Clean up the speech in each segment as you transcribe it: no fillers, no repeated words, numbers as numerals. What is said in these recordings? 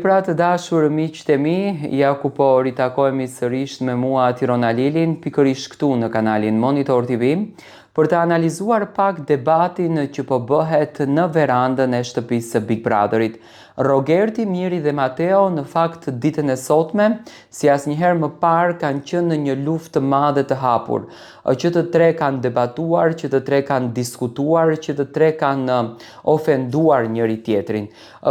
Pra të dashur miqtë e mi, ja ku po ritakojmë sërish me mua Tirona Lilin, pikërisht këtu në kanalin Monitor TV, për të analizuar pak debatin që po bëhet në verandën e shtëpisë së Big Brotherit. Rogerti, Miri dhe Mateo në fakt ditën e sotme, si asnjëherë më parë, kanë qenë në një luftë të madhe të hapur. Që të tre kanë debatuar, që të tre kanë diskutuar, që të tre kanë ofenduar njëri tjetrin.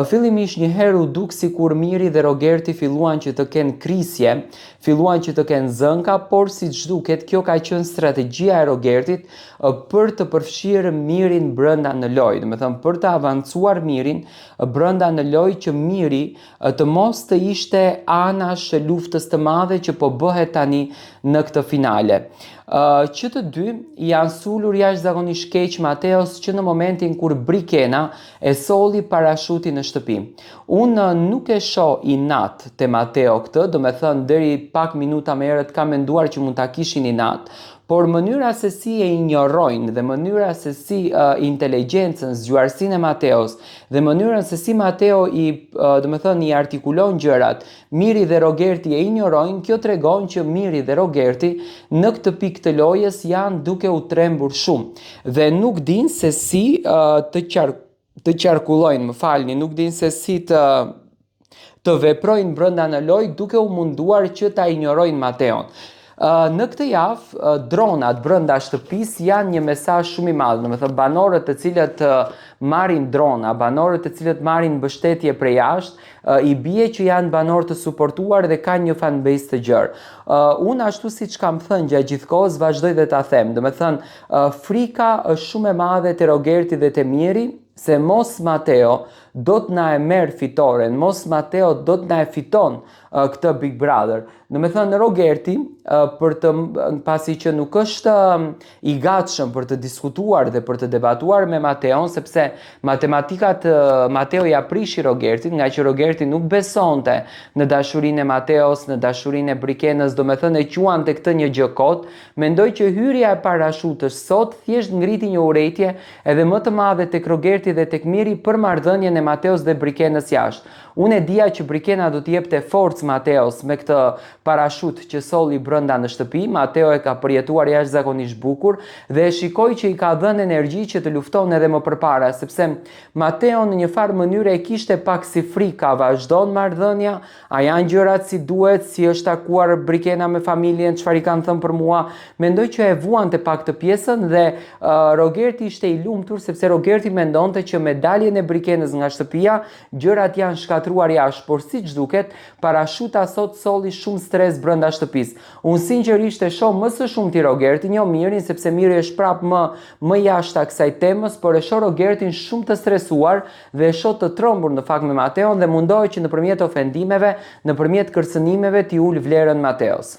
Fillimisht njëherë u duk sikur Miri dhe Rogerti filluan që të kenë krisje, filluan që të kenë zënka, por siç duket kjo ka qenë strategjia e Rogertit për të përfshirë Mirin brenda në lojë, do të thënë për të avancuar Mirin brenda në lojë që Miri të mos të ishte anash e luftës të madhe që po bëhet tani në këtë finale. Që të dy janë sulur jashtëzakonisht keq Mateos që në momentin kur Brikena e solli parashutin në shtëpi. Unë nuk e shoh inat te Mateo këtë, do me thënë deri pak minuta më herët kam menduar që mund ta kishin inat, por mënyra se si e injorojnë dhe mënyra se si inteligjencën, zgjuarsinë e Mateos dhe mënyrën se si Mateo i artikulon gjërat, Miri dhe Rogerti e injorojnë, kjo tregon që Miri dhe Rogerti në këtë pikë të lojës janë duke u trembur shumë dhe nuk din se si të qarkullojnë, më falni, nuk din se si të veprojnë brenda në lojë duke u munduar që ta injorojnë Mateon. Në këtë javë, dronat brenda shtëpisë janë një mesazh shumë i madh, domethënë banorët të cilët marrin drona, banorët të cilët marrin mbështetje prej jashtë, i bie që janë banorë të suportuar dhe kanë një fanbase të gjerë. Unë ashtu siç kam thënë gjatë gjithë kohës, vazhdoj dhe ta them, domethënë frika është shumë e madhe te Rogerti dhe te Miri, se mos Mateo do të na e merr fitoren, mos Mateo do të na e fiton këtë Big Brother. Do me thënë Rogerti, pasi që nuk është i gatshëm për të diskutuar dhe për të debatuar me Mateon, sepse matematikat Mateo ja prishi Rogertin, nga që Rogerti nuk besonte në dashurinë e Mateos, në dashurinë e Brikenës, do me thënë e quante këtë një gjë kot, mendoj që hyrja e parashutës sot thjesht ngriti një urrëtie edhe më të madhe tek Rogerti dhe tek Miri për marrëdhënien e Mateos dhe Brikenës jashtë. Unë e dija që Brikena do të jepte forcë Mateos me këtë parashut që solli brenda në shtëpi. Mateo e ka përjetuar jashtëzakonisht bukur dhe e shikoj që i ka dhënë energji që të lufton edhe më përpara, sepse Mateo në një farë mënyrë e kishte pak si frika, vazhdon marrëdhënia, a janë gjërat si duhet, si është takuar Brikena me familjen, çfarë i kanë thënë për mua. Mendoj që e vuante pak të pjesën dhe Rogerti ishte i lumtur sepse Rogerti mendonte që me daljen e Brikenës nga shtëpia, gjërat janë shkatruar jashtë, por siç duket, parashuta sot solli shumë stres brenda shtëpisë. Unë sinqerisht e shoh më së shumti Rogertin, jo Mirin, sepse Miri është prap më jashtë kësaj temës, por e shoh Rogertin shumë të stresuar dhe e shoh të trombur në fakt me Mateon dhe mundohet që nëpërmjet ofendimeve, nëpërmjet kërcënimeve t'i ul vlerën Mateos.